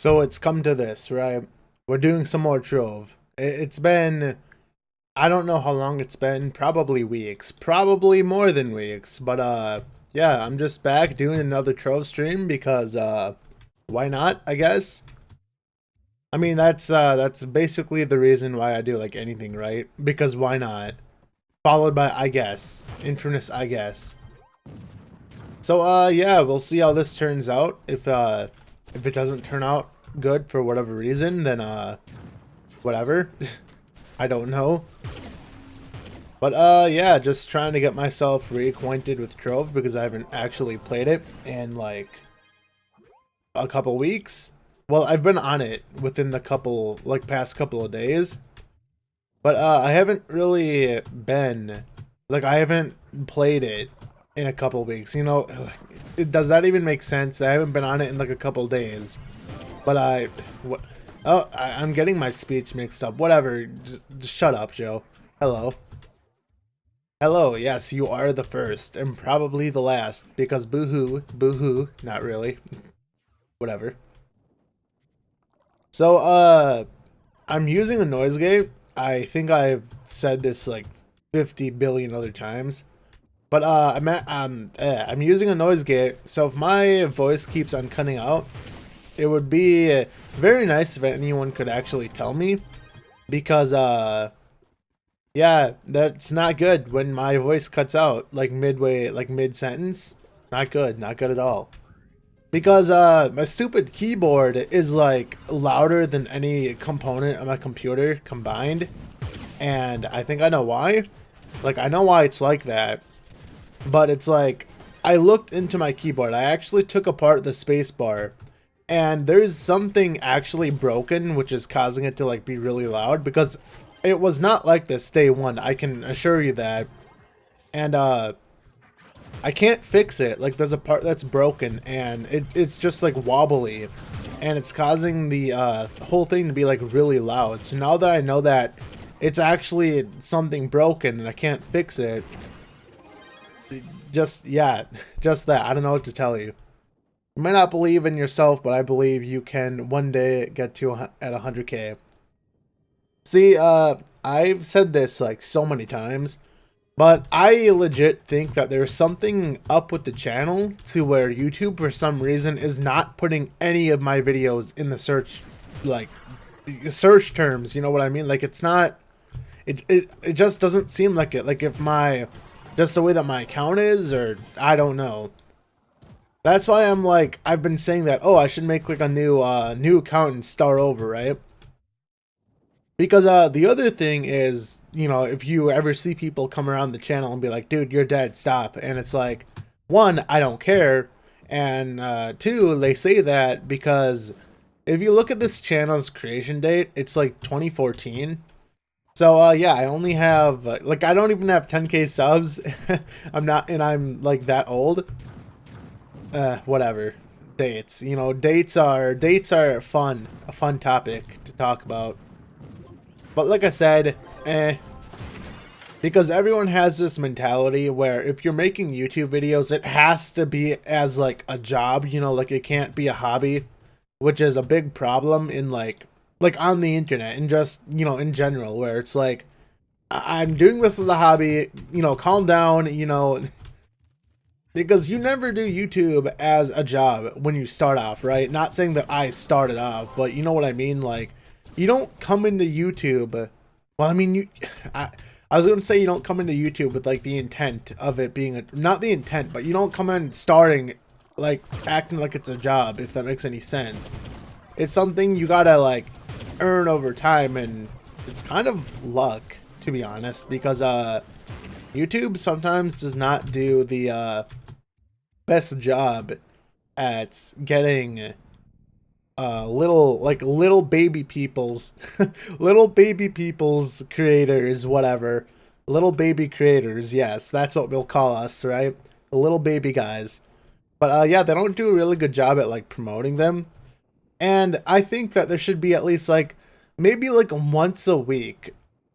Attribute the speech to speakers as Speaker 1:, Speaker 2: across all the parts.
Speaker 1: So it's come to this, right? We're doing some more Trove. It's been, I don't know how long it's been, probably weeks, probably more than weeks, but yeah, I'm just back doing another Trove stream because why not, I guess? I mean, that's basically the reason why I do like anything, right? Because why not? Followed by I guess. Infamous I guess. So yeah, we'll see how this turns out. If it doesn't turn out good for whatever reason, then whatever. I don't know. But yeah, just trying to get myself reacquainted with Trove because I haven't actually played it in like a couple weeks. Well, I've been on it within the past couple of days. But I haven't really been I haven't played it in a couple weeks. You know, does that even make sense? I haven't been on it in like a couple days. But what? Oh, I'm getting my speech mixed up. Whatever. Just shut up, Joe. Hello. Hello. Yes, you are the first and probably the last because boo-hoo, boo-hoo. Not really. Whatever. So, I'm using a noise gate. I think I've said this like 50 billion other times. But I'm using a noise gate, so if my voice keeps on cutting out, it would be very nice if anyone could actually tell me, because yeah, that's not good when my voice cuts out like midway, like mid sentence. Not good, not good at all. Because my stupid keyboard is like louder than any component of my computer combined, and I think I know why. Like, I know why it's like that, but it's like I looked into my keyboard. I actually took apart the space bar, and there's something actually broken which is causing it to like be really loud, because it was not like this day one, I can assure you that. And I can't fix it. Like, there's a part that's broken and it's just like wobbly, and it's causing the whole thing to be like really loud. So now that I know that it's actually something broken and I can't fix it, just yeah, just that. I don't know what to tell you. You might not believe in yourself, but I believe you can one day get to at 100K. See, I've said this like so many times, but I legit think that there's something up with the channel to where YouTube, for some reason, is not putting any of my videos in the search terms. You know what I mean? Like, it's not. It just doesn't seem like it. Like, if just the way that my account is, or I don't know. That's why I'm like, I've been saying that, oh, I should make like a new account and start over, right? Because the other thing is, you know, if you ever see people come around the channel and be like, dude, you're dead, stop. And it's like, one, I don't care. And two, they say that because if you look at this channel's creation date, it's like 2014. So yeah, I only have like, I don't even have 10K subs. I'm like that old. Whatever. Dates, you know, dates are a fun topic to talk about. But like I said, because everyone has this mentality where if you're making YouTube videos, it has to be as like a job, you know, like it can't be a hobby, which is a big problem in like on the internet and just, you know, in general, where it's like, I'm doing this as a hobby, you know, calm down, you know, because you never do YouTube as a job when you start off, right? Not saying that I started off, but you know what I mean? Like, you don't come into YouTube, well, I mean, I was going to say you don't come into YouTube with like the intent of it being not the intent, but you don't come in starting like acting like it's a job, if that makes any sense. It's something you gotta like earn over time, and it's kind of luck, to be honest, because YouTube sometimes does not do the best job at getting little baby people's little baby people's creators, whatever. Little baby creators, yes, that's what we'll call us, right? The little baby guys. But yeah, they don't do a really good job at like promoting them. And I think that there should be at least like maybe like once a week,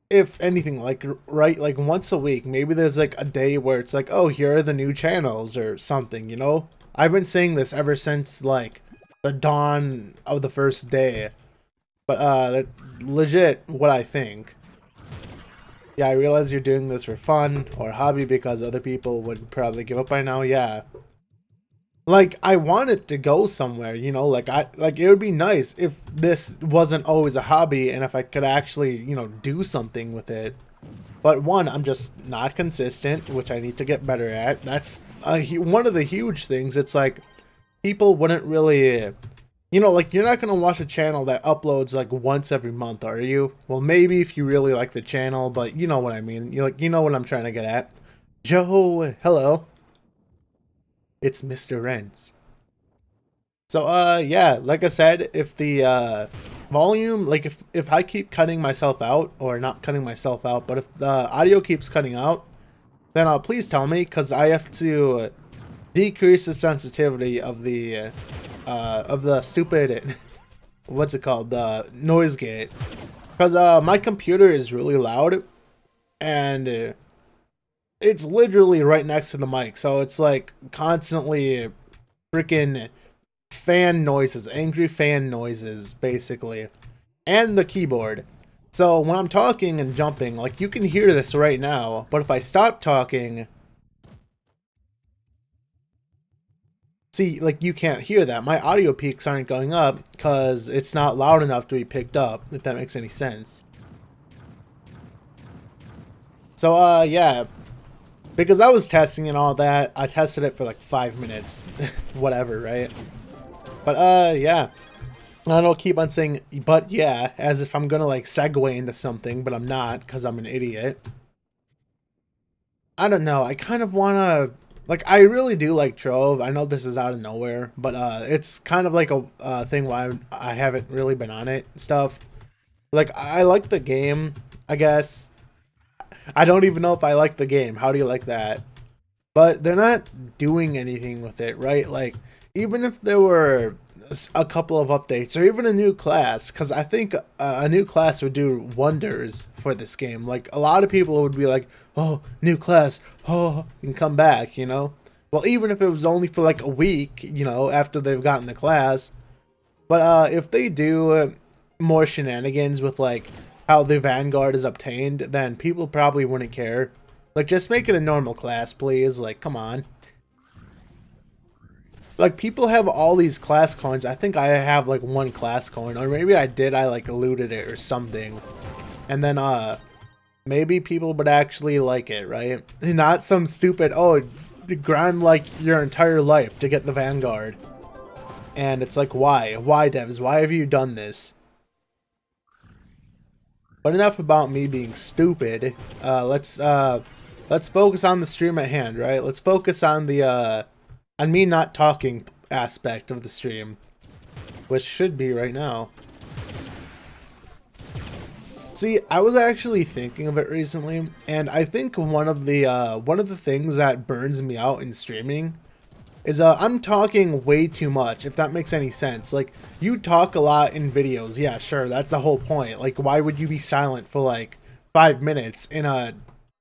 Speaker 1: if anything, like, right, like once a week, maybe there's like a day where it's like, oh, here are the new channels or something, you know? I've been saying this ever since like the dawn of the first day. But that legit what I think. Yeah, I realize you're doing this for fun or hobby because other people would probably give up by now. Yeah. Like, I want it to go somewhere, you know, like it would be nice if this wasn't always a hobby and if I could actually, you know, do something with it. But one, I'm just not consistent, which I need to get better at. That's one of the huge things. It's like people wouldn't really, you know, like you're not going to watch a channel that uploads like once every month, are you? Well, maybe if you really like the channel, but you know what I mean. You know what I'm trying to get at. Joe, hello. It's Mr. Rents. So, yeah, like I said, if the, volume, like if I keep cutting myself out, or not cutting myself out, but if the audio keeps cutting out, then please tell me, because I have to decrease the sensitivity of the stupid, what's it called, the noise gate. Because, my computer is really loud, and it's literally right next to the mic, so it's like constantly freaking fan noises, angry fan noises, basically, and the keyboard. So when I'm talking and jumping, like you can hear this right now, but if I stop talking, see, like you can't hear that. My audio peaks aren't going up because it's not loud enough to be picked up, if that makes any sense. So, yeah, because I was testing and all that, I tested it for like 5 minutes, whatever, right? But, yeah. I don't keep on saying, but yeah, as if I'm gonna like segue into something, but I'm not, because I'm an idiot. I don't know, I kind of wanna, like, I really do like Trove. I know this is out of nowhere, but it's kind of like a thing why I haven't really been on it and stuff. Like, I like the game, I guess. I don't even know if I like the game. How do you like that? But they're not doing anything with it, right? Like, even if there were a couple of updates or even a new class, because I think a new class would do wonders for this game. Like, a lot of people would be like, oh, new class, oh, you can come back, you know? Well, even if it was only for like a week, you know, after they've gotten the class. But if they do more shenanigans with like how the Vanguard is obtained, then people probably wouldn't care. Like, just make it a normal class, please. Like, come on. Like, people have all these class coins. I think I have like one class coin, or maybe I did. I like looted it or something, and then maybe people would actually like it, right? Not some stupid, oh, grind like your entire life to get the Vanguard. And it's like, why devs, why have you done this? But enough about me being stupid. Let's focus on the stream at hand, right? Let's focus on the on me not talking aspect of the stream, which should be right now. See, I was actually thinking of it recently, and I think one of the things that burns me out in streaming is I'm talking way too much, if that makes any sense. Like, you talk a lot in videos, yeah, sure, that's the whole point. Like, why would you be silent for like 5 minutes in a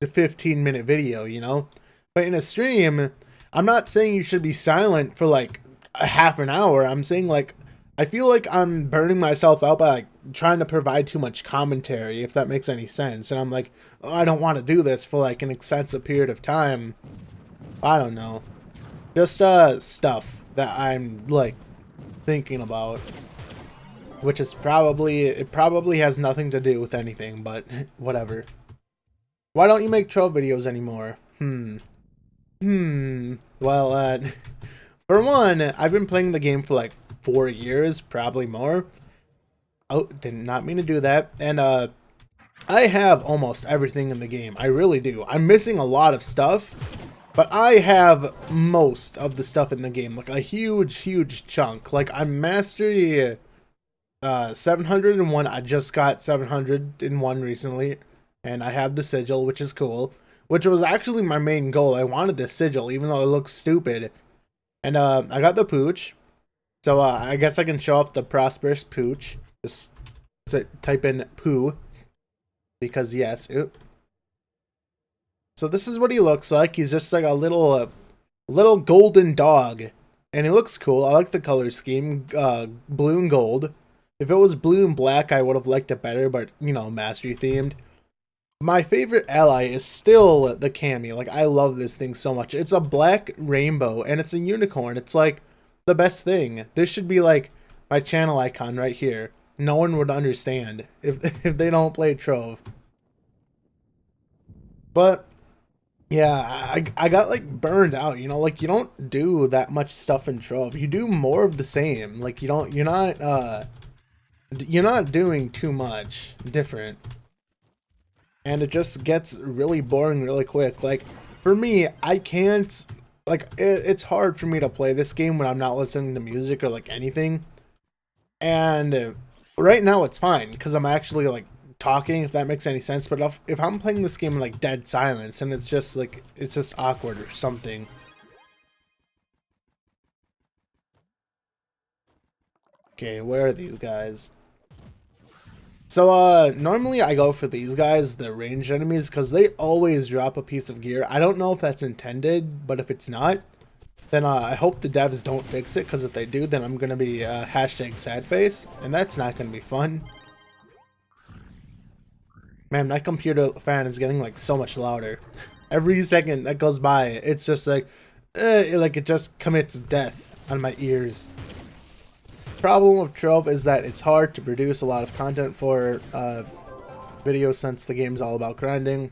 Speaker 1: 15-minute video, you know? But in a stream, I'm not saying you should be silent for like a half an hour. I'm saying like, I feel like I'm burning myself out by like trying to provide too much commentary, if that makes any sense. And I'm like, oh, I don't want to do this for like an extensive period of time. I don't know. Just stuff that I'm like thinking about, which is it probably has nothing to do with anything, but whatever. Why don't you make troll videos anymore? Well, for one, I've been playing the game for like 4 years, probably more. Oh, did not mean to do that. And I have almost everything in the game. I really do. I'm missing a lot of stuff, but I have most of the stuff in the game, like a huge chunk. Like, I'm mastery 701. I just got 701 recently, and I have the sigil, which is cool, which was actually my main goal. I wanted the sigil, even though it looks stupid. And I got the pooch, so I guess I can show off the prosperous pooch. Just type in poo, because yes. Oop. So this is what he looks like. He's just like a little golden dog, and it looks cool. I like the color scheme, blue and gold. If it was blue and black, I would have liked it better, but, you know, mastery themed. My favorite ally is still the Cammy. Like, I love this thing so much. It's a black rainbow, and it's a unicorn. It's, like, the best thing. This should be, like, my channel icon right here. No one would understand if they don't play Trove. But, yeah, I got, like, burned out, you know? Like, you don't do that much stuff in Trove. You do more of the same. Like, you're not doing too much different. And it just gets really boring really quick. Like, for me, I can't, like, it's hard for me to play this game when I'm not listening to music or, like, anything. And right now it's fine, because I'm actually, like, talking, if that makes any sense. But if I'm playing this game in, like, dead silence, and it's just, like, it's just awkward or something. Okay, where are these guys? So, normally I go for these guys, the ranged enemies, because they always drop a piece of gear. I don't know if that's intended, but if it's not, then I hope the devs don't fix it, because if they do, then I'm going to be hashtag sadface, and that's not going to be fun. Man, my computer fan is getting, like, so much louder. Every second that goes by, it's just like it just commits death on my ears. Problem with Trove is that it's hard to produce a lot of content for videos, since the game's all about grinding.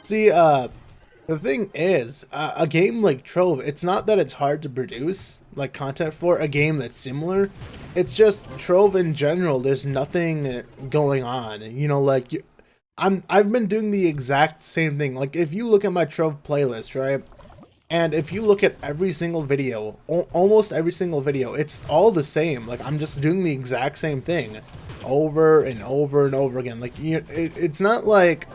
Speaker 1: See, the thing is, a game like Trove, it's not that it's hard to produce like content for a game that's similar. It's just Trove in general, there's nothing going on, you know. Like, I've been doing the exact same thing. Like, if you look at my Trove playlist, right, and if you look at every single video, almost every single video, it's all the same. Like, I'm just doing the exact same thing over and over and over again. Like, it's not like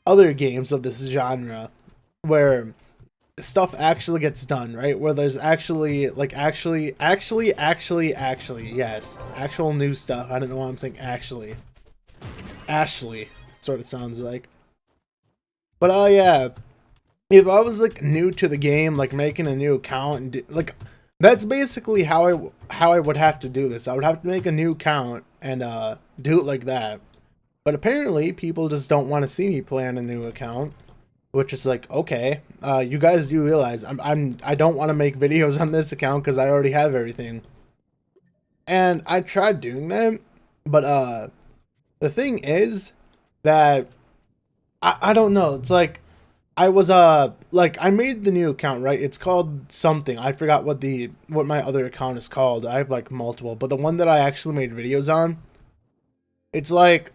Speaker 1: other games of this genre where stuff actually gets done, right? Where there's actually, like, actually, yes, actual new stuff. I don't know why I'm saying actually. Ashley, sort of sounds like. But, yeah. If I was, like, new to the game, like, making a new account, and like, that's basically how I would have to do this. I would have to make a new account and do it like that. But apparently, people just don't want to see me play on a new account, which is like, okay, you guys do realize I don't want to make videos on this account because I already have everything. And I tried doing that, but the thing is that I don't know. It's like, I was like, I made the new account, right? It's called something. I forgot what my other account is called. I have, like, multiple, but the one that I actually made videos on, it's like,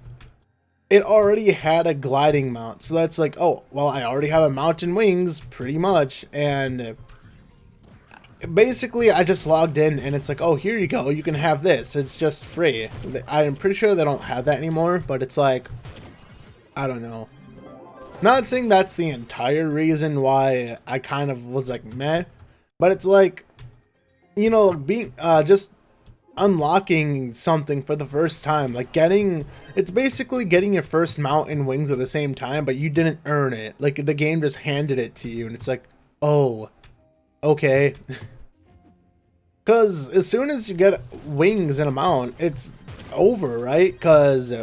Speaker 1: it already had a gliding mount. So that's like, oh, well, I already have a mountain wings pretty much, and basically I just logged in and it's like, oh, here you go, you can have this. It's just free. I'm pretty sure they don't have that anymore, but it's like, I don't know. Not saying that's the entire reason why I kind of was like, meh, but it's like, you know, being, just unlocking something for the first time, like it's basically getting your first mount and wings at the same time, but you didn't earn it. Like, the game just handed it to you, and it's like, oh, okay. Because as soon as you get wings and a mount, it's over, right? Because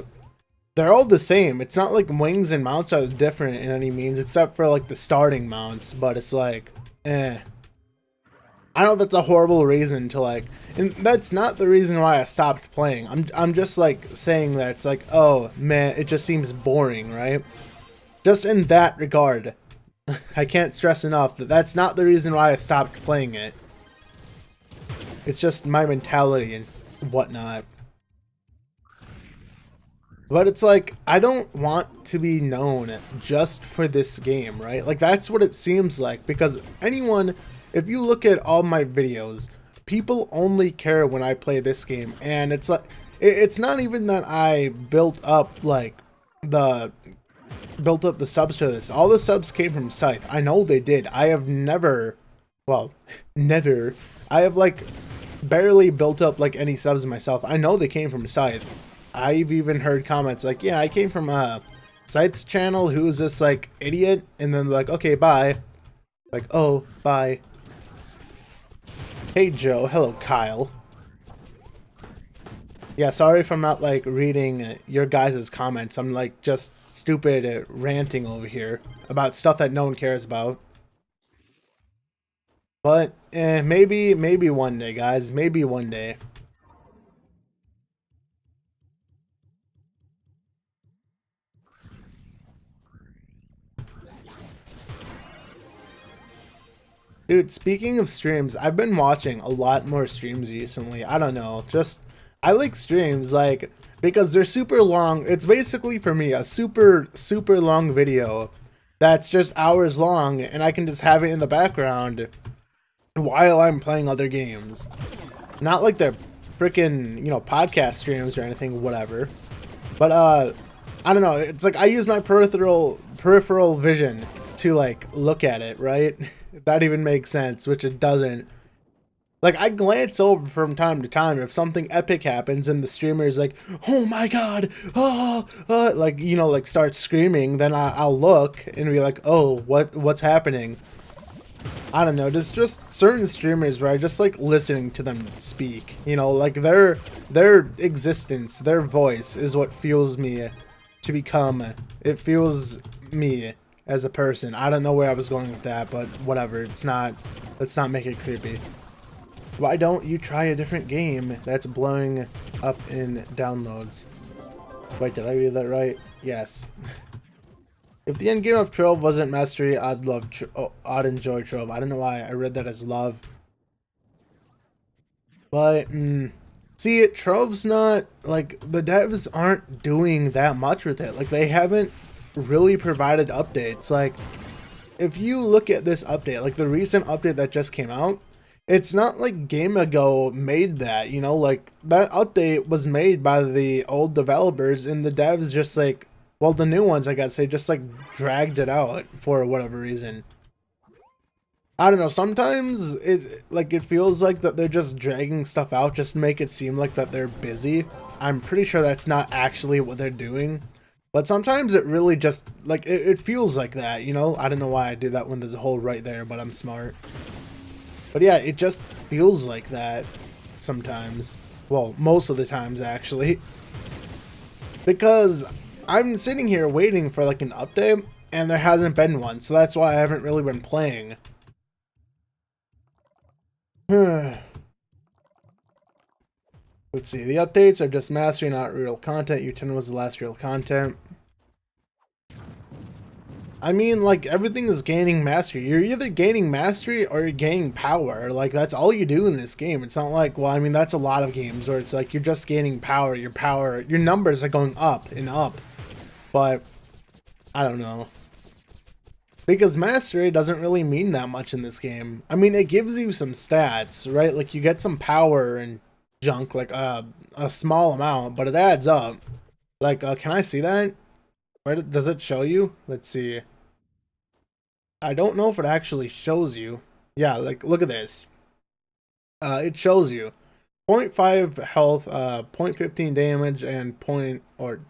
Speaker 1: they're all the same. It's not like wings and mounts are different in any means, except for, like, the starting mounts, but it's like, I know that's a horrible reason to, like, and that's not the reason why I stopped playing. I'm just, like, saying that it's like, oh, man, it just seems boring, right? Just in that regard. I can't stress enough that that's not the reason why I stopped playing it. It's just my mentality and whatnot. But it's like, I don't want to be known just for this game, right? Like, that's what it seems like, because anyone, if you look at all my videos, people only care when I play this game, and it's like, it's not even that I built up the subs to this. All the subs came from Scythe. I know they did. I have never, well, never, I have, like, barely built up, like, any subs myself. I know they came from Scythe. I've even heard comments like, yeah, I came from Scythe's channel, who's this, like, idiot, and then they're like, okay, bye. Like, oh, bye. Hey, Joe. Hello, Kyle. Yeah, sorry if I'm not, like, reading your guys' comments. I'm, like, just stupid ranting over here about stuff that no one cares about. But, maybe one day, guys. Maybe one day. Dude, speaking of streams, I've been watching a lot more streams recently. I don't know, just I like streams like because they're super long. It's basically for me a super long video that's just hours long and I can just have it in the background while I'm playing other games. Not like they're freaking, you know, podcast streams or anything whatever. But I don't know, it's like I use my peripheral vision to like look at it, right? If that even makes sense, which it doesn't. Like I glance over from time to time if something epic happens and the streamer is like, "Oh my god!" Like, you know, like starts screaming. Then I'll look and be like, "Oh, what's happening?" I don't know. There's just certain streamers where I just like listening to them speak. You know, like their existence, their voice is what fuels me to become. It fuels me as a person. I don't know where I was going with that, but whatever. It's not. Let's not make it creepy. Why don't you try a different game that's blowing up in downloads? Wait, did I read that right? Yes. If the end game of Trove wasn't mastery, I'd enjoy Trove. I don't know why I read that as love. But see, Trove's not like the devs aren't doing that much with it. Like they haven't really provided updates. Like if you look at this update, like the recent update that just came out, it's not like Game Ago made that, you know, like that update was made by the old developers and the devs just like, well, the new ones, I gotta say, just like dragged it out for whatever reason. I don't know, sometimes it feels like that they're just dragging stuff out just to make it seem like that they're busy. I'm pretty sure that's not actually what they're doing. But sometimes it really just, like, it feels like that, you know? I don't know why I do that when there's a hole right there, but I'm smart. But yeah, it just feels like that sometimes. Well, most of the times, actually. Because I'm sitting here waiting for, like, an update, and there hasn't been one, so that's why I haven't really been playing. Let's see, the updates are just mastery, not real content. U10 was the last real content. I mean, like, everything is gaining mastery. You're either gaining mastery or you're gaining power. Like, that's all you do in this game. It's not like, well, I mean, that's a lot of games where it's like you're just gaining power. Your numbers are going up and up. But, I don't know. Because mastery doesn't really mean that much in this game. I mean, it gives you some stats, right? Like, you get some power and junk, like a small amount, but it adds up. Like, can I see that? Where does it show you? Let's see. I don't know if it actually shows you. Yeah, like, look at this. It shows you 0.5 health, 0.15 damage, and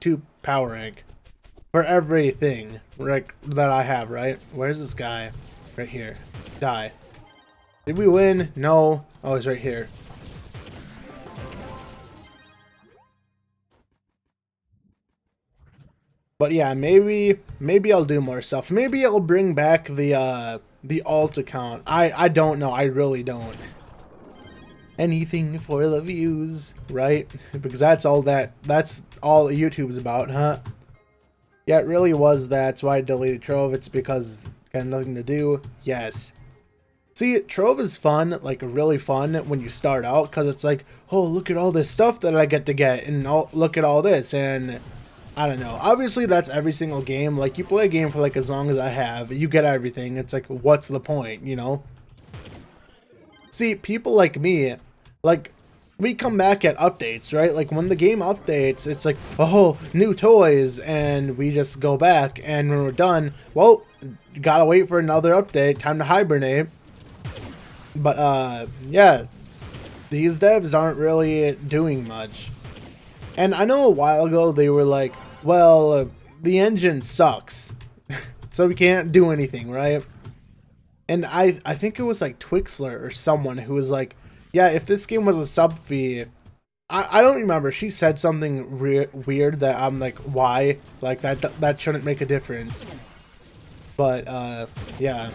Speaker 1: 2 power rank for everything that I have, right? Where's this guy? Right here. Die. Did we win? No. Oh, he's right here. But yeah, maybe I'll do more stuff. Maybe I'll bring back the alt account. I don't know. I really don't. Anything for the views, right? Because that's all YouTube's about, huh? Yeah, it really was that. That's why I deleted Trove. It's because it got nothing to do. Yes. See, Trove is fun, like really fun when you start out, because it's like, oh, look at all this stuff that I get to get, and look at all this, and I don't know. Obviously, that's every single game. Like, you play a game for, like, as long as I have. You get everything. It's like, what's the point, you know? See, people like me, like, we come back at updates, right? Like, when the game updates, it's like, oh, new toys, and we just go back, and when we're done, well, gotta wait for another update. Time to hibernate. But, yeah. These devs aren't really doing much. And I know a while ago they were like, well, the engine sucks, so we can't do anything, right? And I think it was like Twixler or someone who was like, yeah, if this game was a sub fee, I don't remember. She said something weird that I'm like, why? Like that shouldn't make a difference. But yeah.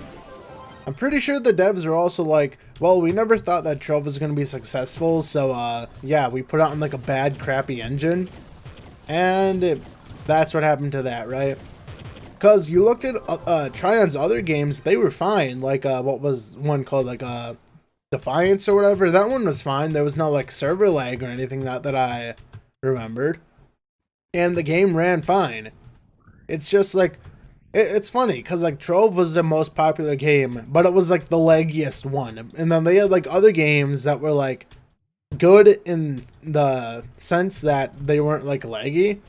Speaker 1: I'm pretty sure the devs are also like, well, we never thought that Trove was going to be successful, so yeah, we put it on like a bad, crappy engine. And that's what happened to that, right? Because you looked at Trion's other games, they were fine. Like, what was one called? Like, Defiance or whatever. That one was fine. There was no, like, server lag or anything that I remembered. And the game ran fine. It's just, like, it's funny, because, like, Trove was the most popular game, but it was, like, the laggiest one. And then they had, like, other games that were, like, good in the sense that they weren't, like, laggy.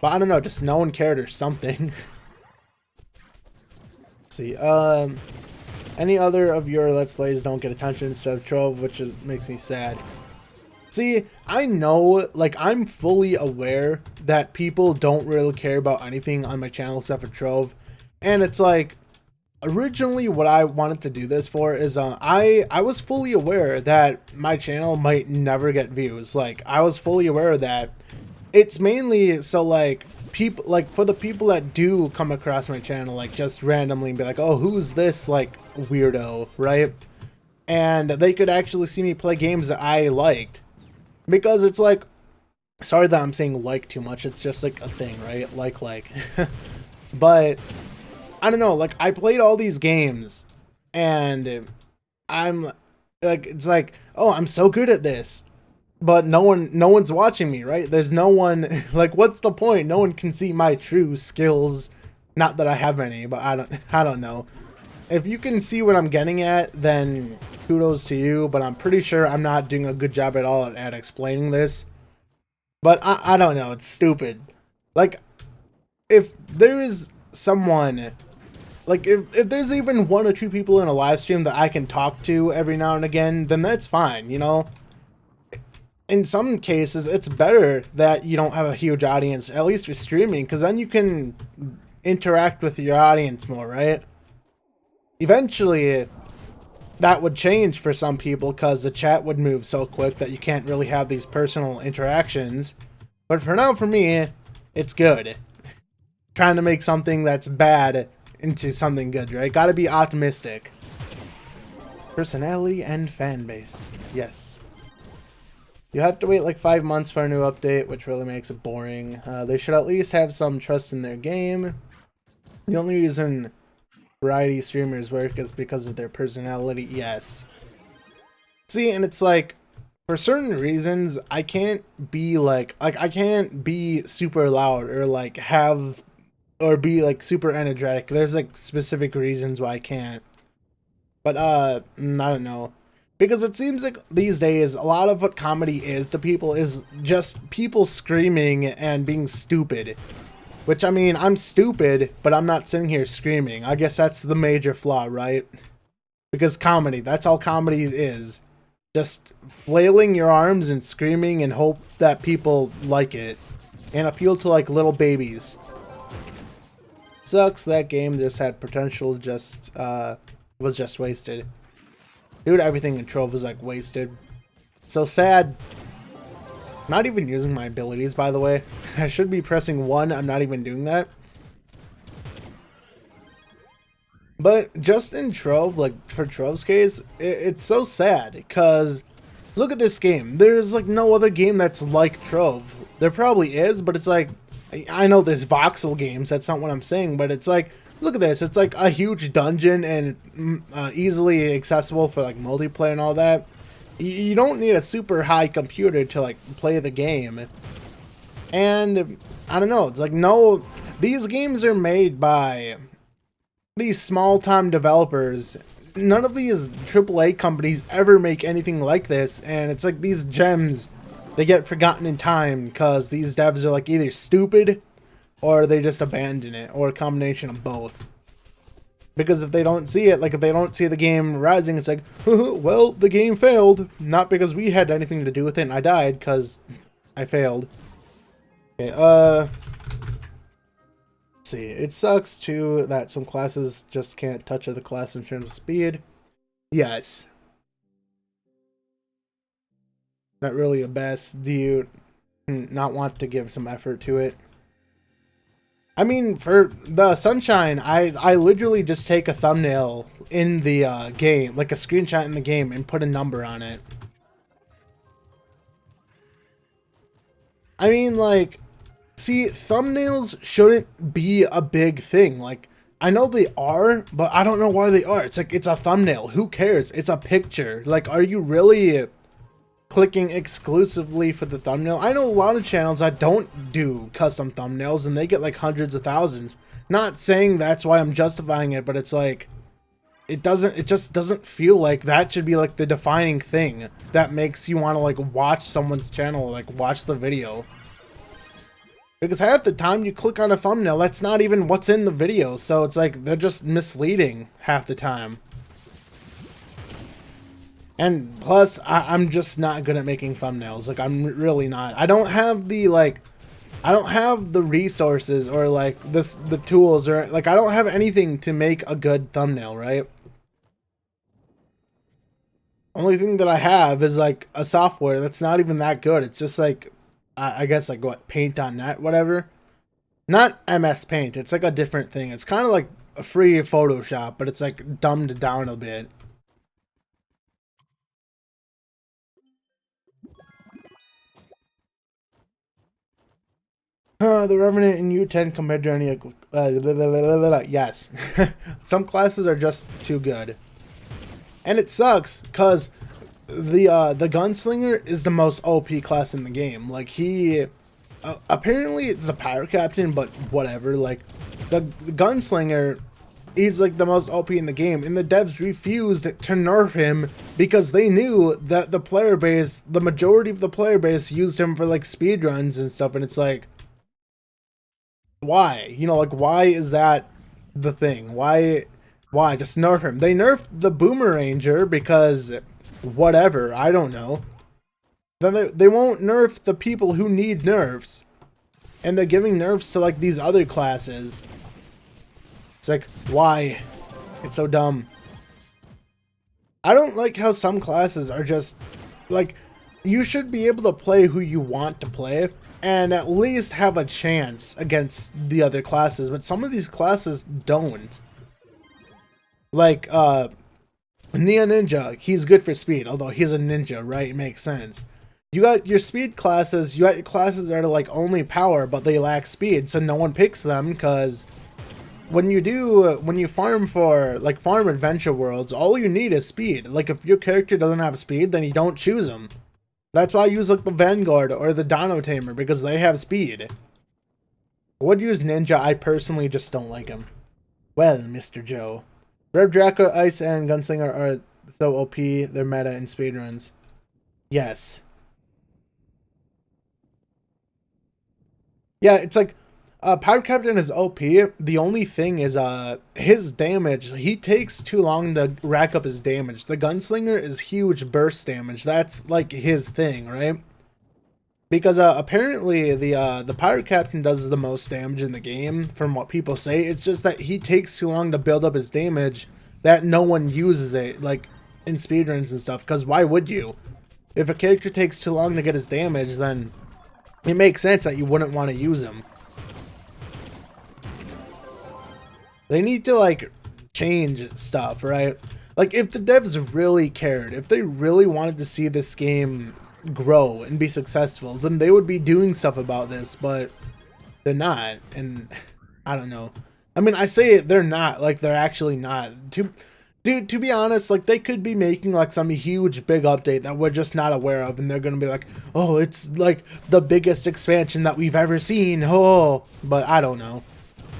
Speaker 1: But I don't know, just no one cared or something. See, any other of your Let's Plays don't get attention instead of Trove, which makes me sad. See, I know, like, I'm fully aware that people don't really care about anything on my channel except for Trove, and it's like, originally what I wanted to do this for is, I was fully aware that my channel might never get views. Like, I was fully aware that it's mainly so, like, people, like, for the people that do come across my channel, like, just randomly and be like, oh, who's this, like, weirdo, right? And they could actually see me play games that I liked. Because it's like, sorry that I'm saying like too much, it's just like a thing, right? Like. But I don't know, like, I played all these games and I'm like, it's like, oh, I'm so good at this, but no one's watching me, right? There's no one, like, what's the point? No one can see my true skills. Not that I have any, but I don't know. If you can see what I'm getting at, then kudos to you, but I'm pretty sure I'm not doing a good job at all at explaining this. But I don't know, it's stupid. Like, if there is someone, like, if there's even one or two people in a live stream that I can talk to every now and again, then that's fine, you know? In some cases, it's better that you don't have a huge audience, at least for streaming, because then you can interact with your audience more, right? Eventually, that would change for some people because the chat would move so quick that you can't really have these personal interactions. But for now, for me, it's good. Trying to make something that's bad into something good, right? Gotta be optimistic. Personality and fan base. Yes. You have to wait like 5 months for a new update, which really makes it boring. They should at least have some trust in their game. The only reason variety streamers work is because of their personality. Yes. See, and it's like, for certain reasons, I can't be like I can't be super loud or like have, or be like super energetic. There's like specific reasons why I can't. But I don't know. Because it seems like these days, a lot of what comedy is to people is just people screaming and being stupid. Which, I mean, I'm stupid, but I'm not sitting here screaming. I guess that's the major flaw, right? Because comedy, that's all comedy is. Just flailing your arms and screaming and hope that people like it. And appeal to, like, little babies. Sucks, that game just had potential, just, was just wasted. Dude, everything in Trove was, like, wasted. So sad. Not even using my abilities, by the way. I should be pressing 1. I'm not even doing that. But just in Trove, like, for Trove's case, it's so sad. Because, look at this game. There's, like, no other game that's like Trove. There probably is, but it's like, I know there's voxel games. That's not what I'm saying. But it's like, look at this. It's like a huge dungeon and easily accessible for, like, multiplayer and all that. You don't need a super high computer to, like, play the game. And, I don't know, it's like, no, these games are made by these small-time developers. None of these AAA companies ever make anything like this, and it's like these gems, they get forgotten in time because these devs are, like, either stupid or they just abandon it, or a combination of both. Because if they don't see it, like, if they don't see the game rising, it's like, well, the game failed. Not because we had anything to do with it and I died, because I failed. Okay, See, it sucks too that some classes just can't touch other class in terms of speed. Yes. Not really the best. Do you not want to give some effort to it? I mean, for the Sunshine, I literally just take a thumbnail in the game, like a screenshot in the game, and put a number on it. I mean, like, see, thumbnails shouldn't be a big thing. Like, I know they are, but I don't know why they are. It's like, it's a thumbnail. Who cares? It's a picture. Like, are you really clicking exclusively for the thumbnail? I know a lot of channels that don't do custom thumbnails and they get like hundreds of thousands. Not saying that's why I'm justifying it, but it's like, it just doesn't feel like that should be like the defining thing that makes you want to like watch someone's channel, like watch the video. Because half the time you click on a thumbnail, that's not even what's in the video, so it's like they're just misleading half the time. And plus, I'm just not good at making thumbnails. Like, I'm really not. I don't have the, like, I don't have the resources or, like, the tools or, like, I don't have anything to make a good thumbnail, right? Only thing that I have is, like, a software that's not even that good. It's just, like, I guess, like, what, Paint.net, whatever? Not MS Paint. It's, like, a different thing. It's kind of like a free Photoshop, but it's, like, dumbed down a bit. The Revenant in U10 compared to any... yes. Some classes are just too good. And it sucks, because the Gunslinger is the most OP class in the game. Like, he... apparently it's the Pirate Captain, but whatever. Like, the Gunslinger... he's like the most OP in the game, and the devs refused to nerf him because they knew that the player base, the majority of the player base used him for like speedruns and stuff, and it's like, why? You know, like, why is that the thing? Why just nerf him? They nerfed the Boomeranger because whatever, I don't know. Then they won't nerf the people who need nerfs, and they're giving nerfs to like these other classes. It's like, why? It's so dumb. I don't like how some classes are just, like, you should be able to play who you want to play, and at least have a chance against the other classes, but some of these classes don't. Like, Nia Ninja, he's good for speed, although he's a ninja, right? It makes sense. You got your speed classes, you got your classes that are, like, only power, but they lack speed, so no one picks them, because... when you farm for, like, farm adventure worlds, all you need is speed. Like, if your character doesn't have speed, then you don't choose them. That's why I use, like, the Vanguard or the Dino Tamer, because they have speed. I would use Ninja, I personally just don't like him. Well, Mr. Joe. Rev Draco, Ice, and Gunslinger are so OP, they're meta in speedruns. Yes. Yeah, it's like, Pirate Captain is OP. The only thing is, his damage, he takes too long to rack up his damage. The Gunslinger is huge burst damage. That's, like, his thing, right? Because, apparently, the Pirate Captain does the most damage in the game, from what people say. It's just that he takes too long to build up his damage, that no one uses it, like, in speedruns and stuff. Because why would you? If a character takes too long to get his damage, then it makes sense that you wouldn't want to use him. They need to, like, change stuff, right? Like, if the devs really cared, if they really wanted to see this game grow and be successful, then they would be doing stuff about this, but they're not, and I don't know. I mean, I say it, they're not, like, they're actually not. To be honest, like, they could be making, like, some huge big update that we're just not aware of, and they're gonna be like, oh, it's, like, the biggest expansion that we've ever seen, oh, but I don't know.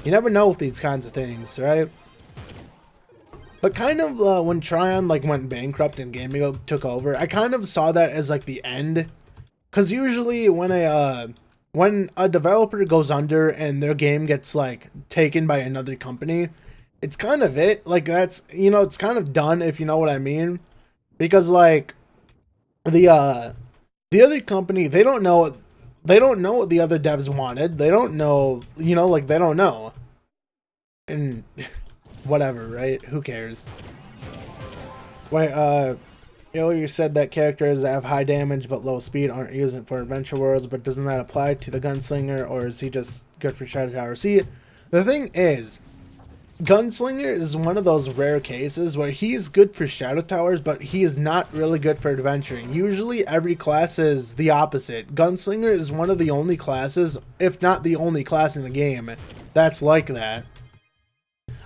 Speaker 1: You never know with these kinds of things, right? But kind of when Tryon like went bankrupt and Gaming took over, I kind of saw that as like the end. Cause usually when a developer goes under and their game gets like taken by another company, it's kind of it. Like that's, you know, it's kind of done, if you know what I mean. Because like the other company, they don't know what the other devs wanted. They don't know, you know, like they don't know. And whatever, right? Who cares? Wait, you said that characters that have high damage but low speed aren't used for adventure worlds, but doesn't that apply to the gunslinger, or is he just good for Shadow Tower? See, the thing is, Gunslinger is one of those rare cases where he is good for Shadow Towers, but he is not really good for adventuring. Usually every class is the opposite. Gunslinger is one of the only classes, if not the only class in the game, that's like that.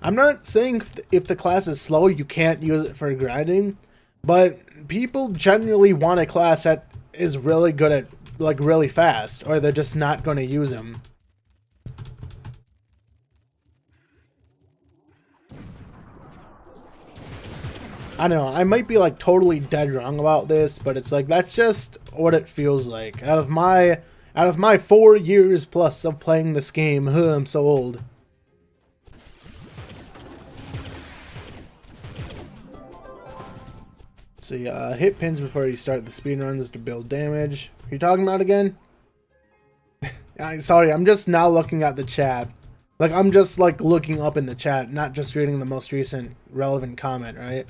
Speaker 1: I'm not saying if the class is slow, you can't use it for grinding, but people generally want a class that is really good at, like, really fast, or they're just not going to use him. I don't know, I might be like totally dead wrong about this, but it's like, that's just what it feels like. Out of my 4 years plus of playing this game, I'm so old. See, hit pins before you start the speedruns to build damage. What are you talking about again? Sorry, I'm just now looking at the chat. Like, I'm just like looking up in the chat, not just reading the most recent relevant comment, right?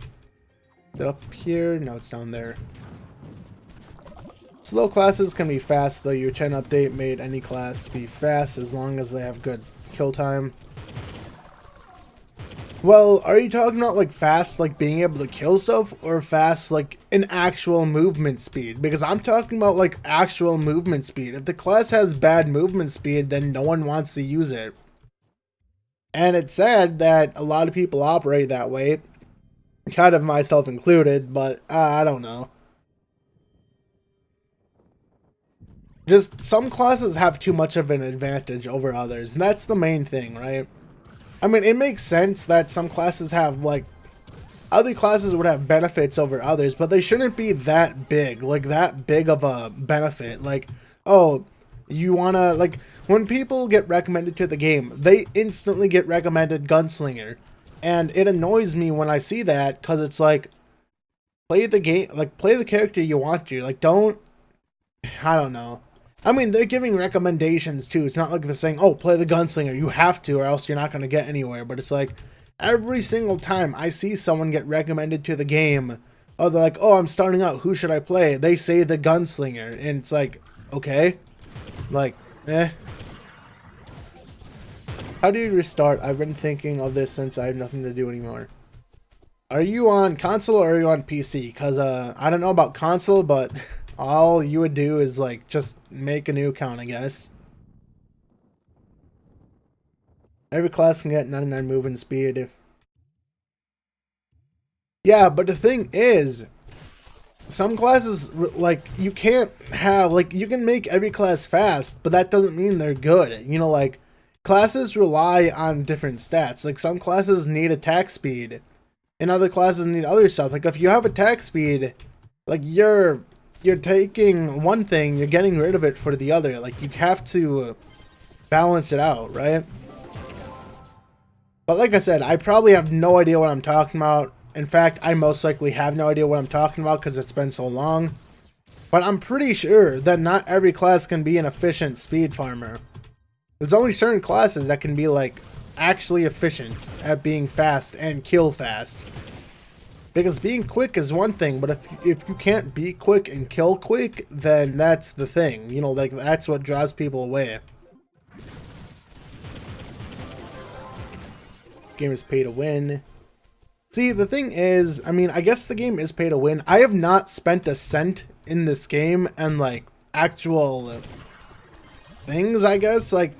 Speaker 1: Is it up here? No, it's down there. Slow classes can be fast, though. Your 10 update made any class be fast as long as they have good kill time. Well, are you talking about like fast, like being able to kill stuff, or fast, like an actual movement speed? Because I'm talking about like actual movement speed. If the class has bad movement speed, then no one wants to use it. And it's sad that a lot of people operate that way. Kind of myself included, but I don't know. Just some classes have too much of an advantage over others, and that's the main thing, right? I mean, it makes sense that some classes have, like, other classes would have benefits over others, but they shouldn't be that big, like, that big of a benefit. Like, oh, you wanna, like, when people get recommended to the game, they instantly get recommended Gunslinger. And it annoys me when I see that, because it's like, play the game, like, play the character you want to. Like, don't, I don't know. I mean, they're giving recommendations, too. It's not like they're saying, oh, play the Gunslinger, you have to, or else you're not going to get anywhere. But it's like, every single time I see someone get recommended to the game, oh, they're like, oh, I'm starting out, who should I play? They say the Gunslinger, and it's like, okay. Like, eh. How do you restart? I've been thinking of this since I have nothing to do anymore. Are you on console or are you on PC? Because I don't know about console, but all you would do is like just make a new account, I guess. Every class can get 99 movement speed. Yeah, but the thing is, some classes, like, you can't have, like, you can make every class fast, but that doesn't mean they're good. You know, like, classes rely on different stats. Like, some classes need attack speed, and other classes need other stuff. Like, if you have attack speed, like, you're taking one thing, you're getting rid of it for the other. Like, you have to balance it out, right? But like I said, I probably have no idea what I'm talking about. In fact, I most likely have no idea what I'm talking about because it's been so long. But I'm pretty sure that not every class can be an efficient speed farmer. There's only certain classes that can be, like, actually efficient at being fast and kill fast. Because being quick is one thing, but if you can't be quick and kill quick, then that's the thing. You know, like, that's what draws people away. Game is pay to win. See, the thing is, I mean, I guess the game is pay to win. I have not spent a cent in this game and, like, actual things, I guess. Like,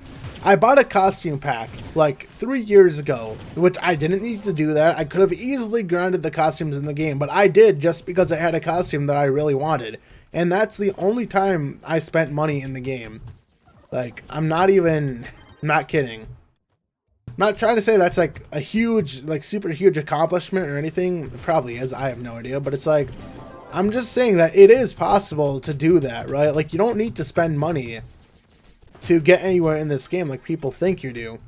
Speaker 1: I bought a costume pack like 3 years ago, which I didn't need to do that. I could have easily grinded the costumes in the game, but I did just because I had a costume that I really wanted. And that's the only time I spent money in the game. Like, I'm not kidding. I'm not trying to say that's like a huge, like super huge accomplishment or anything. It probably is, I have no idea, but it's like, I'm just saying that it is possible to do that, right? Like, you don't need to spend money to get anywhere in this game like people think you do.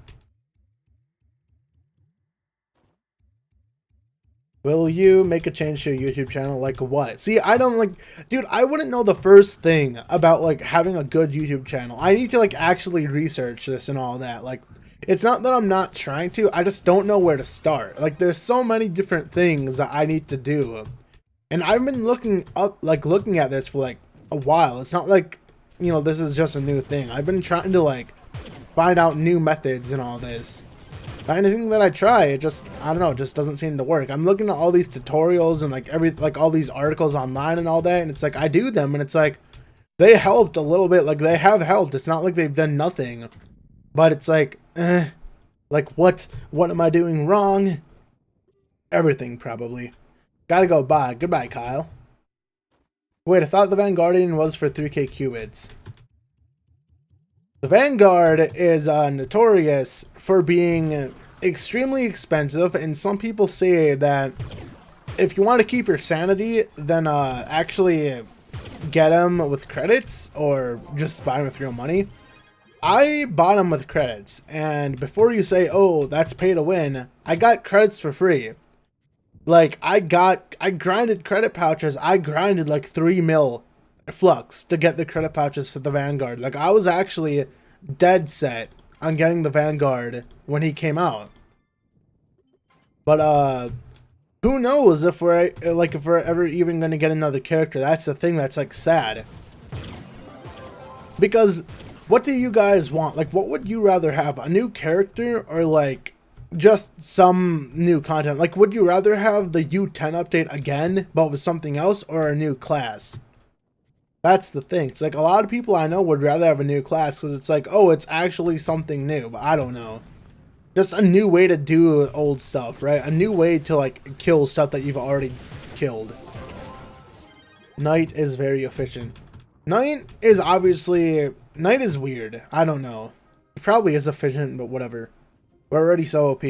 Speaker 1: Will you make a change to your YouTube channel? Like what? See, I don't like, dude, I wouldn't know the first thing about like having a good YouTube channel. I need to like actually research this and all that. Like, It's not that I'm not trying to, I just don't know where to start. Like, there's so many different things that I need to do. And I've been looking at this for like a while. It's not like, you know, this is just a new thing. I've been trying to like find out new methods and all this. But anything that I try, it just, I don't know, it just doesn't seem to work. I'm looking at all these tutorials and like all these articles online and all that, and it's like I do them and it's like they helped a little bit, like they have helped. It's not like they've done nothing. But it's like, like what am I doing wrong? Everything probably. Gotta go bye. Goodbye, Kyle. Wait, I thought the Vanguardian was for 3k qubits. The Vanguard is notorious for being extremely expensive, and some people say that if you want to keep your sanity, then actually get them with credits or just buy them with real money. I bought them with credits, and before you say, oh, that's pay to win, I got credits for free. Like, I grinded credit pouches. I grinded like 3 mil flux to get the credit pouches for the Vanguard. Like, I was actually dead set on getting the Vanguard when he came out. But, who knows if we're ever even going to get another character. That's the thing that's, like, sad. Because, what do you guys want? Like, what would you rather have? A new character or, like, just some new content? Like, would you rather have the U10 update again, but with something else, or a new class? That's the thing. It's like a lot of people I know would rather have a new class because it's like, oh, it's actually something new, but I don't know. Just a new way to do old stuff, right? A new way to, like, kill stuff that you've already killed. Night is very efficient. Night is obviously... Night is weird. I don't know. It probably is efficient, but whatever. We're already so OP.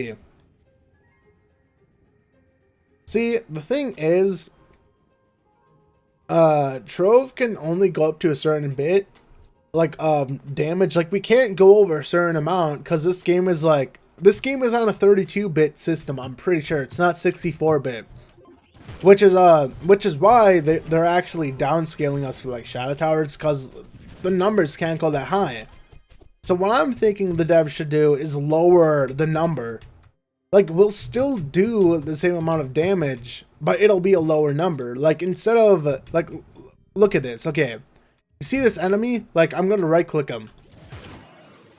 Speaker 1: See, the thing is, Trove can only go up to a certain bit, like, damage. Like, we can't go over a certain amount, because this game is on a 32-bit system, I'm pretty sure. It's not 64-bit. Which is why they're actually downscaling us for, like, Shadow Towers, because the numbers can't go that high. So what I'm thinking the devs should do is lower the number. Like, we'll still do the same amount of damage, but it'll be a lower number. Like, instead of, like, look at this. Okay, you see this enemy? Like, I'm going to right click him.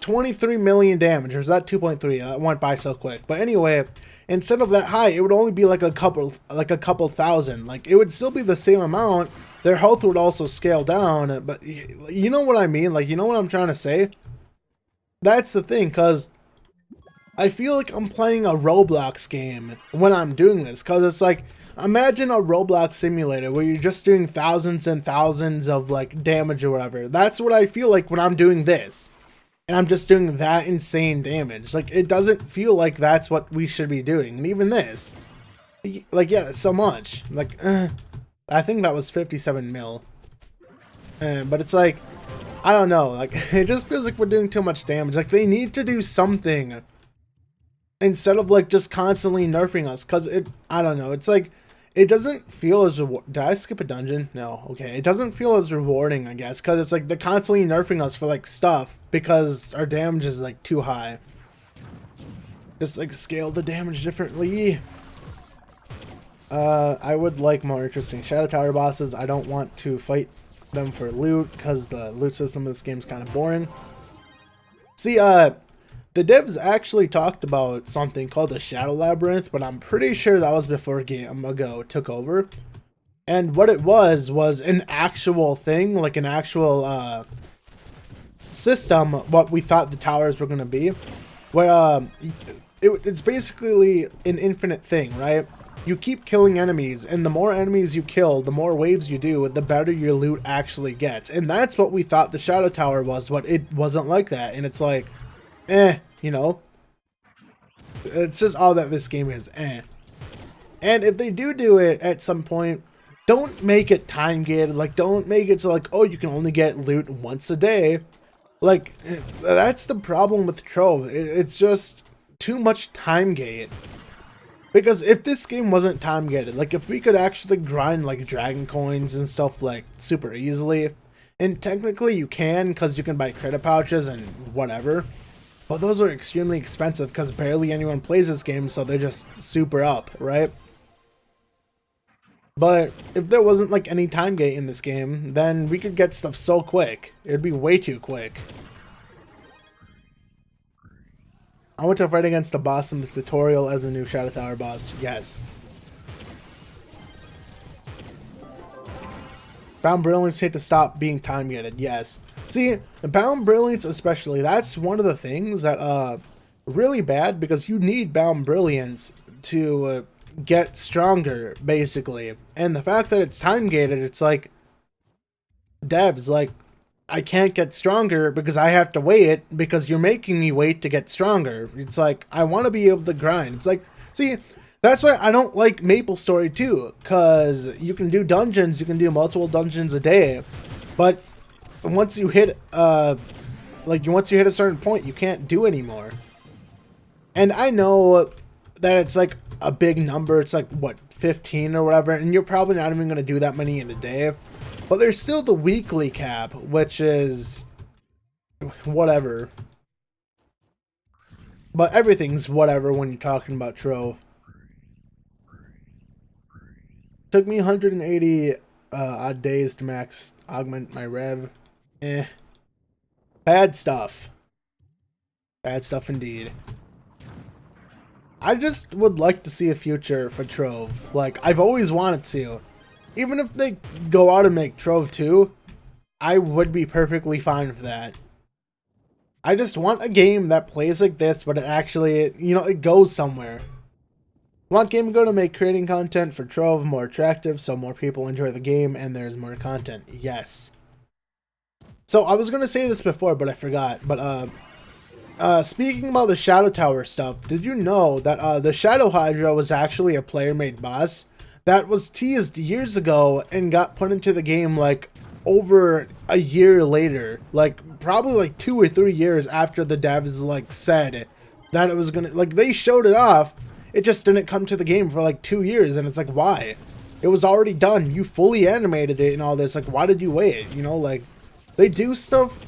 Speaker 1: 23 million damage, or is that 2.3? That went by so quick. But anyway, instead of that high, it would only be like a couple thousand. Like, it would still be the same amount. Their health would also scale down, but you know what I mean? Like, you know what I'm trying to say? That's the thing, because I feel like I'm playing a Roblox game when I'm doing this, because it's like, imagine a Roblox simulator where you're just doing thousands and thousands of, like, damage or whatever. That's what I feel like when I'm doing this, and I'm just doing that insane damage. Like, it doesn't feel like that's what we should be doing. And even this, like, yeah, so much. Like, I think that was 57 mil. But it's like, I don't know, like, it just feels like we're doing too much damage. Like, they need to do something instead of, like, just constantly nerfing us, because I don't know, it's like, it doesn't feel as did I skip a dungeon? No, okay, it doesn't feel as rewarding, I guess, because it's like they're constantly nerfing us for, like, stuff, because our damage is, like, too high. Just, like, scale the damage differently. I would like more interesting Shadow Tower bosses. I don't want to fight them for loot, because the loot system of this game is kind of boring. See, the devs actually talked about something called the Shadow Labyrinth, but I'm pretty sure that was before Game Ago took over. And what it was an actual thing, like an actual system, what we thought the towers were going to be, where it's basically an infinite thing, right? You keep killing enemies, and the more enemies you kill, the more waves you do, the better your loot actually gets. And that's what we thought the Shadow Tower was, but it wasn't like that. And it's like, you know? It's just all that this game is, And if they do it at some point, don't make it time gated. Like, don't make it so, like, oh, you can only get loot once a day. Like, that's the problem with Trove. It's just too much time gate. Because if this game wasn't time gated, like, if we could actually grind, like, dragon coins and stuff, like, super easily, and technically you can, because you can buy credit pouches and whatever, But those are extremely expensive because barely anyone plays this game, so they're just super up, right? But if there wasn't like any time gate in this game, then we could get stuff so quick. It'd be way too quick. I want to fight against the boss in the tutorial as a new Shadow Tower boss. Yes. Bound Brilliance need to stop being time gated. Yes. See, Bound Brilliance especially, that's one of the things that really bad, because you need Bound Brilliance to get stronger, basically. And the fact that it's time gated, it's like devs like, I can't get stronger because I have to wait because you're making me wait to get stronger. It's like, I want to be able to grind. It's like, see, that's why I don't like MapleStory 2, because you can do dungeons, you can do multiple dungeons a day, but once you hit, once you hit a certain point, you can't do anymore. And I know that it's like a big number, it's like, what, 15 or whatever, and you're probably not even going to do that many in a day. But there's still the weekly cap, which is whatever. But everything's whatever when you're talking about Trove. Took me 180 odd days to max augment my rev. Bad stuff. Bad stuff indeed. I just would like to see a future for Trove. Like, I've always wanted to. Even if they go out and make Trove 2, I would be perfectly fine with that. I just want a game that plays like this, but it actually, you know, it goes somewhere. Want Game Go to make creating content for Trove more attractive so more people enjoy the game and there's more content. Yes. So I was going to say this before, but I forgot. But speaking about the Shadow Tower stuff, did you know that the Shadow Hydra was actually a player-made boss that was teased years ago and got put into the game like over a year later, like probably like 2 or 3 years after the devs like said that it was gonna, like, they showed it off, it just didn't come to the game for like 2 years, and it's like, why? It was already done, you fully animated it and all this, like, why did you wait? You know, like, they do stuff.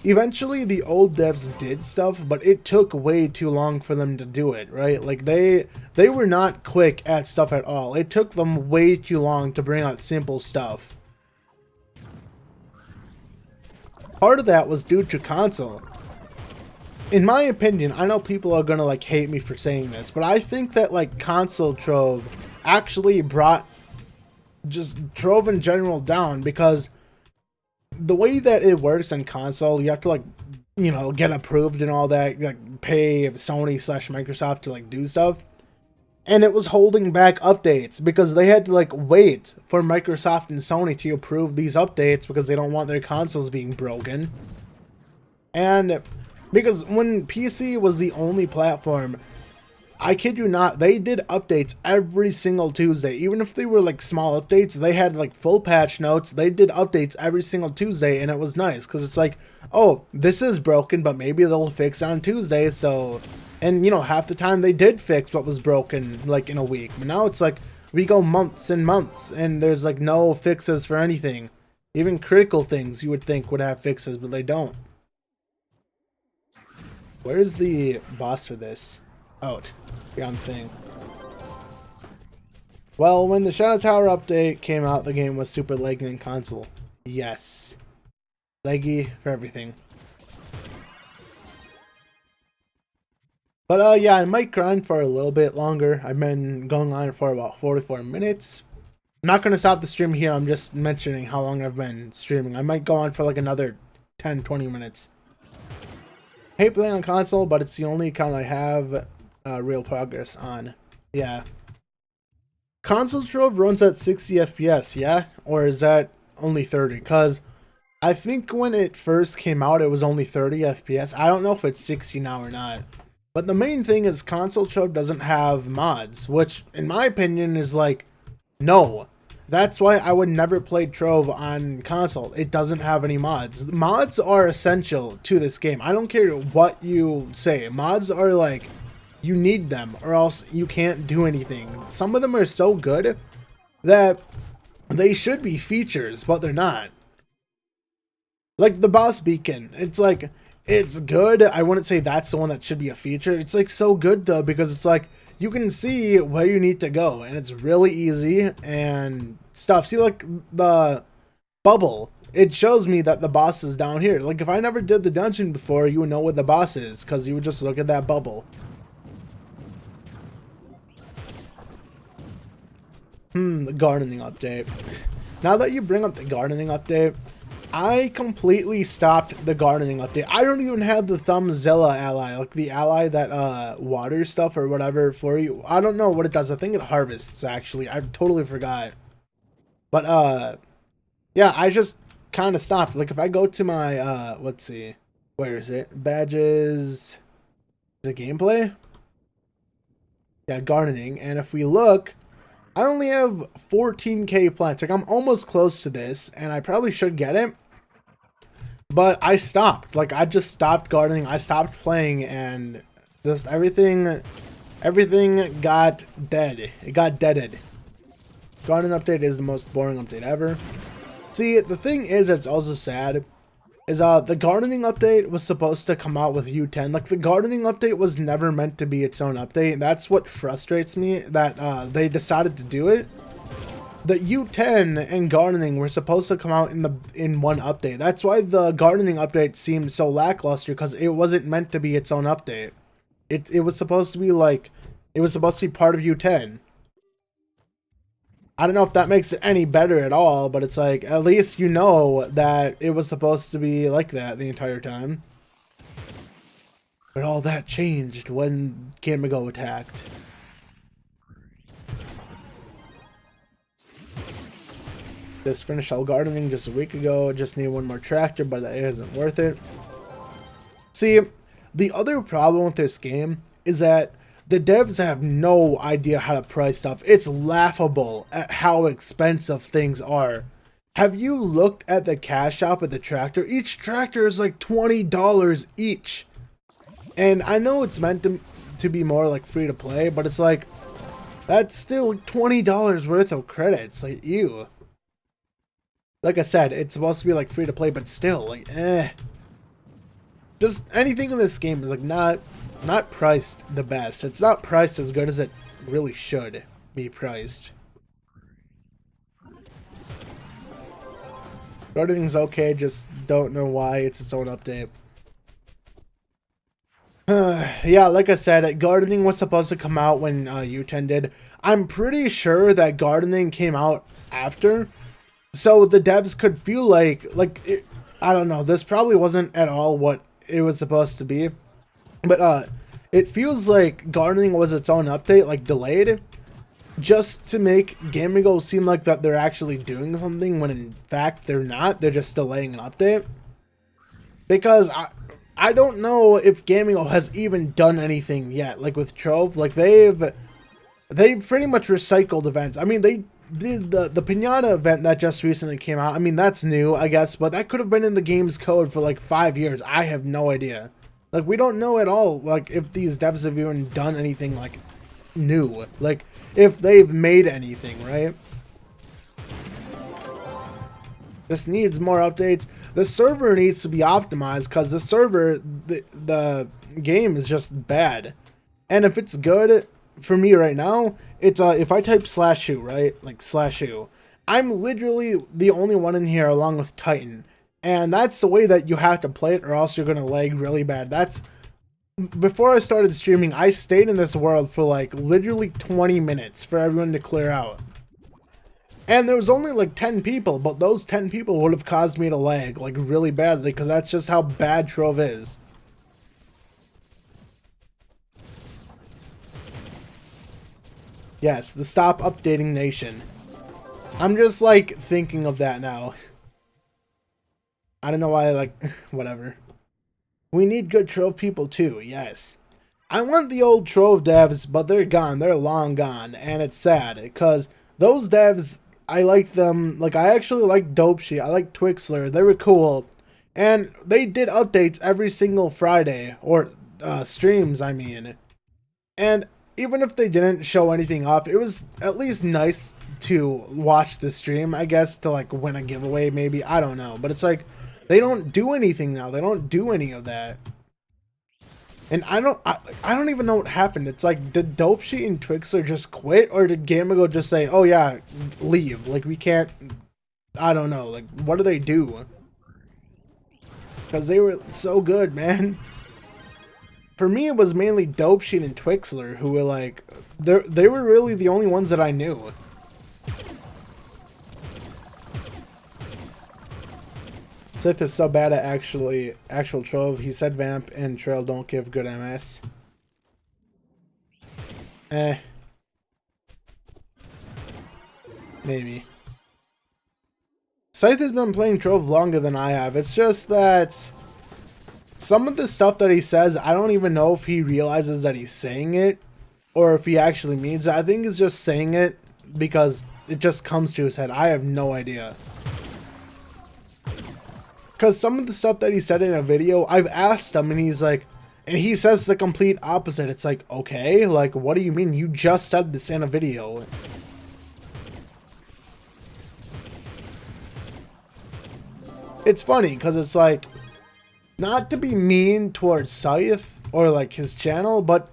Speaker 1: Eventually, the old devs did stuff, but it took way too long for them to do it, right? Like, they were not quick at stuff at all. It took them way too long to bring out simple stuff. Part of that was due to console. In my opinion, I know people are gonna, like, hate me for saying this, but I think that, like, console Trove actually brought just Trove in general down, because the way that it works in console, you have to, like, you know, get approved and all that, like, pay Sony/Microsoft to, like, do stuff. And it was holding back updates because they had to, like, wait for Microsoft and Sony to approve these updates because they don't want their consoles being broken. And because when PC was the only platform, I kid you not, they did updates every single Tuesday. Even if they were like small updates, they had like full patch notes. They did updates every single Tuesday, and it was nice because it's like, oh, this is broken, but maybe they'll fix it on Tuesday. So, and you know, half the time they did fix what was broken like in a week. But now it's like we go months and months, and there's like no fixes for anything. Even critical things you would think would have fixes, but they don't. Where's the boss for this? Out. Beyond thing. Well, when the Shadow Tower update came out, the game was super laggy in console. Yes. Laggy for everything. But yeah, I might grind for a little bit longer. I've been going on for about 44 minutes. I'm not going to stop the stream here. I'm just mentioning how long I've been streaming. I might go on for like another 10-20 minutes. I hate playing on console, but it's the only account I have real progress on. Yeah. Console Trove runs at 60 FPS, yeah? Or is that only 30? Because I think when it first came out, it was only 30 FPS. I don't know if it's 60 now or not. But the main thing is console Trove doesn't have mods, which in my opinion is like, no. That's why I would never play Trove on console. It doesn't have any mods. Mods are essential to this game. I don't care what you say. Mods are like, you need them or else you can't do anything. Some of them are so good that they should be features, but they're not. Like the boss beacon. It's like, It's good. I wouldn't say that's the one that should be a feature. It's like so good though, because it's like you can see where you need to go and it's really easy and stuff. See, like the bubble, it shows me that the boss is down here. Like if I never did the dungeon before, you would know where the boss is because you would just look at that bubble. The gardening update. Now that you bring up the gardening update, I completely stopped the gardening update. I don't even have the Thumbzilla ally, like the ally that waters stuff or whatever for you. I don't know what it does. I think it harvests, actually. I totally forgot. But yeah, I just kind of stopped. Like if I go to my let's see, where is it? Badges. Is it gameplay? Yeah, gardening. And if we look, I only have 14k plants. Like I'm almost close to this, and I probably should get it. But I stopped. Like I just stopped gardening. I stopped playing, and just everything got dead. It got deaded. Gardening update is the most boring update ever. See, the thing is that's also sad is the gardening update was supposed to come out with U10. Like the gardening update was never meant to be its own update. That's what frustrates me, that they decided to do it. The U10 and gardening were supposed to come out in one update. That's why the gardening update seemed so lackluster, because it wasn't meant to be its own update. It was supposed to be like, it was supposed to be part of U10. I don't know if that makes it any better at all, but it's like, at least you know that it was supposed to be like that the entire time. But all that changed when Kamigo attacked. Just finished all gardening just a week ago. Just need one more tractor, but that isn't worth it. See, the other problem with this game is that the devs have no idea how to price stuff. It's laughable at how expensive things are. Have you looked at the cash shop at the tractor? Each tractor is like $20 each. And I know it's meant to be more like free to play, but it's like, that's still $20 worth of credits. Like, ew. Like I said, it's supposed to be like free to play, but still, like, just anything in this game is like not priced the best. It's not priced as good as it really should be priced. Gardening's okay, just don't know why it's its own update. Yeah, like I said, gardening was supposed to come out when U10 did. I'm pretty sure that gardening came out after, so the devs could feel like it, I don't know, this probably wasn't at all what it was supposed to be. But it feels like gardening was its own update, like delayed, just to make Gamigo seem like that they're actually doing something when in fact they're not. They're just delaying an update. Because I don't know if Gamigo has even done anything yet. Like with Trove, like they've pretty much recycled events. I mean, they did the Pinata event that just recently came out. I mean, that's new, I guess, but that could have been in the game's code for like 5 years. I have no idea. Like, we don't know at all, like, if these devs have even done anything, like, new. Like, if they've made anything, right? This needs more updates. The server needs to be optimized, because the server, the game is just bad. And if it's good, for me right now, it's, if I type /u, right? Like, /u. I'm literally the only one in here along with Titan. And that's the way that you have to play it, or else you're going to lag really bad. That's, before I started streaming, I stayed in this world for like literally 20 minutes for everyone to clear out. And there was only like 10 people, but those 10 people would have caused me to lag like really badly, because that's just how bad Trove is. Yes, the stop updating nation. I'm just like thinking of that now. I don't know why, like, whatever. We need good Trove people too, yes. I want the old Trove devs, but they're gone. They're long gone, and it's sad, because those devs, I like them. Like, I actually like Dopesheet. I like Twixler. They were cool. And they did updates every single Friday, or streams, I mean. And even if they didn't show anything off, it was at least nice to watch the stream, I guess, to, like, win a giveaway, maybe. I don't know. But it's like, They don't do anything now. They don't do any of that. And I don't even know what happened. It's like, did Dope Sheet and Twixler just quit, or did Gamago just say, oh yeah, leave? Like, we can't, I don't know. Like, what do they do? Because they were so good, man. For me, it was mainly Dope Sheet and Twixler who were like, they were really the only ones that I knew. Sith is so bad at actual Trove. He said Vamp and Trail don't give good MS. Maybe. Scythe has been playing Trove longer than I have. It's just that some of the stuff that he says, I don't even know if he realizes that he's saying it or if he actually means it. I think he's just saying it because it just comes to his head. I have no idea. Because some of the stuff that he said in a video, I've asked him and he's like, and he says the complete opposite. It's like, okay, like, what do you mean? You just said this in a video. It's funny because it's like, not to be mean towards Scythe or like his channel, but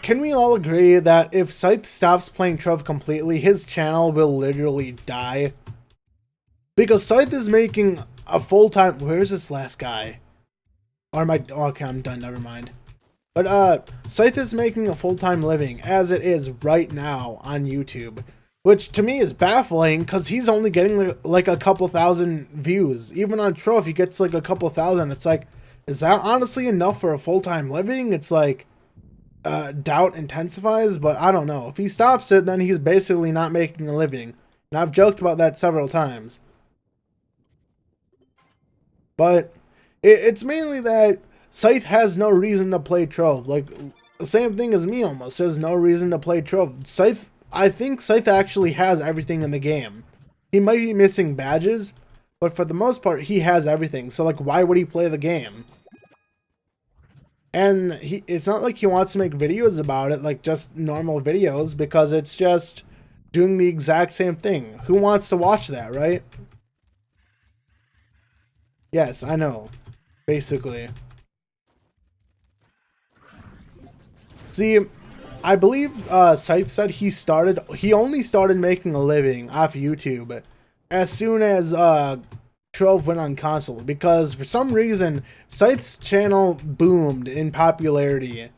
Speaker 1: can we all agree that if Scythe stops playing Trove completely, his channel will literally die? Because Scythe is making a full-time... Where's this last guy? Or am I... Okay, I'm done. Never mind. But, Scythe is making a full-time living, as it is right now on YouTube. Which, to me, is baffling, because he's only getting, like, a couple thousand views. Even on Trove, he gets, like, a couple thousand. It's like, is that honestly enough for a full-time living? It's like, doubt intensifies, but I don't know. If he stops it, then he's basically not making a living. And I've joked about that several times. But it's mainly that Scythe has no reason to play Trove. Like, the same thing as me almost. There's no reason to play Trove. Scythe, I think Scythe actually has everything in the game. He might be missing badges, but for the most part, he has everything. So, like, why would he play the game? And it's not like he wants to make videos about it, like just normal videos, because it's just doing the exact same thing. Who wants to watch that, right? Yes, I know. Basically. See, I believe Scythe said he only started making a living off YouTube as soon as Trove went on console, because for some reason Scythe's channel boomed in popularity,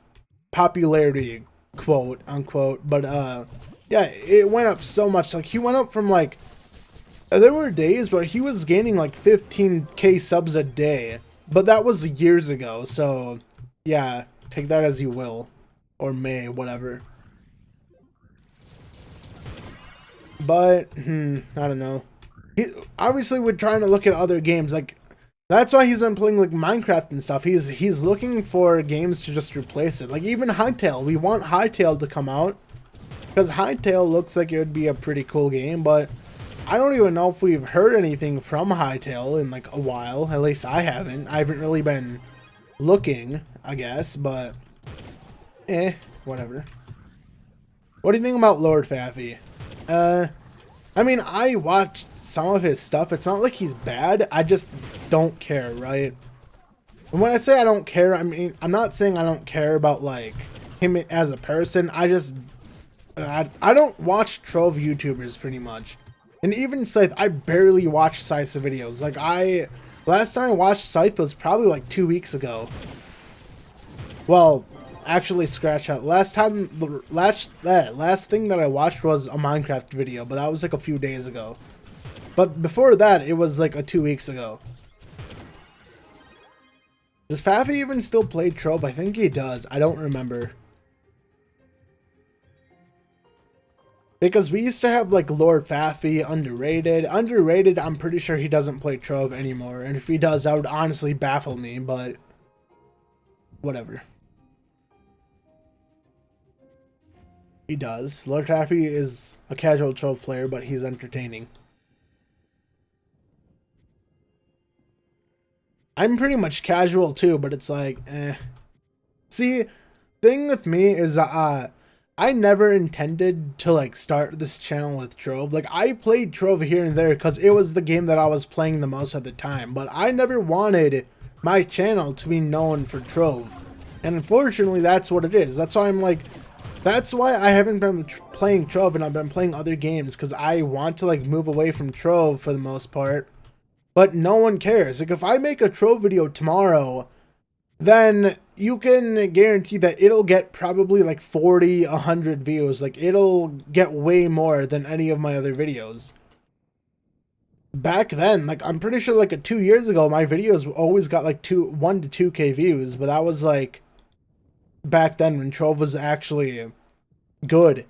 Speaker 1: quote unquote, but yeah, it went up so much. Like, he went up from, like, there were days where he was gaining like 15k subs a day, but that was years ago. So yeah, take that as you will, or may, whatever. But I don't know. He obviously we're trying to look at other games. Like, that's why he's been playing like Minecraft and stuff. He's looking for games to just replace it. Like, even Hytale. We want Hytale to come out because Hytale looks like it would be a pretty cool game, but I don't even know if we've heard anything from Hytale in like a while. At least I haven't. I haven't really been looking, I guess, but whatever. What do you think about Lord Faffy? I mean, I watched some of his stuff. It's not like he's bad. I just don't care, right? And when I say I don't care, I mean, I'm not saying I don't care about like him as a person. I just I don't watch Trove YouTubers pretty much. And even Scythe, I barely watch Scythe's videos. Like, last time I watched Scythe was probably like 2 weeks ago. Well, actually, scratch out. Last thing that I watched was a Minecraft video, but that was like a few days ago. But before that, it was like 2 weeks ago. Does Faffy even still play Trove? I think he does. I don't remember. Because we used to have, like, Lord Faffy, underrated. Underrated, I'm pretty sure he doesn't play Trove anymore. And if he does, that would honestly baffle me, but whatever. He does. Lord Faffy is a casual Trove player, but he's entertaining. I'm pretty much casual too, but it's like, See, thing with me is, I never intended to like start this channel with Trove. Like I played Trove here and there because it was the game that I was playing the most at the time, but I never wanted my channel to be known for Trove. And unfortunately, that's what it is. That's why I'm like, that's why I haven't been playing Trove and I've been playing other games, because I want to like move away from Trove for the most part. But no one cares. Like if I make a Trove video tomorrow, then you can guarantee that it'll get probably like 40, 100 views. Like it'll get way more than any of my other videos. Back then, like I'm pretty sure like 2 years ago, my videos always got like 1 to 2K views, but that was like back then when Trove was actually good.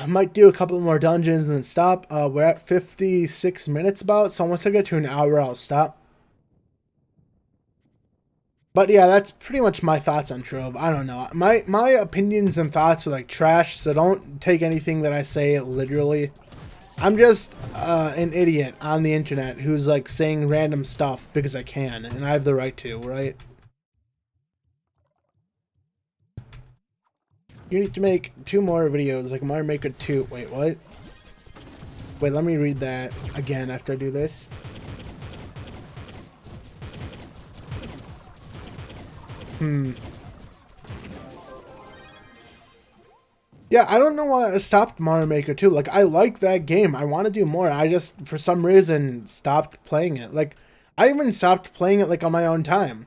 Speaker 1: Might do a couple more dungeons and then stop. We're at 56 minutes about, so once I get to an hour, I'll stop. But yeah, that's pretty much my thoughts on Trove. I don't know. My opinions and thoughts are like trash, so don't take anything that I say literally. I'm just an idiot on the internet who's like saying random stuff because I can, and I have the right to, right? You need to make 2 more videos, like Mario Maker 2. Wait, what? Wait, let me read that again after I do this. Yeah, I don't know why I stopped Mario Maker 2. Like, I like that game. I want to do more. I just, for some reason, stopped playing it. Like, I even stopped playing it, like, on my own time.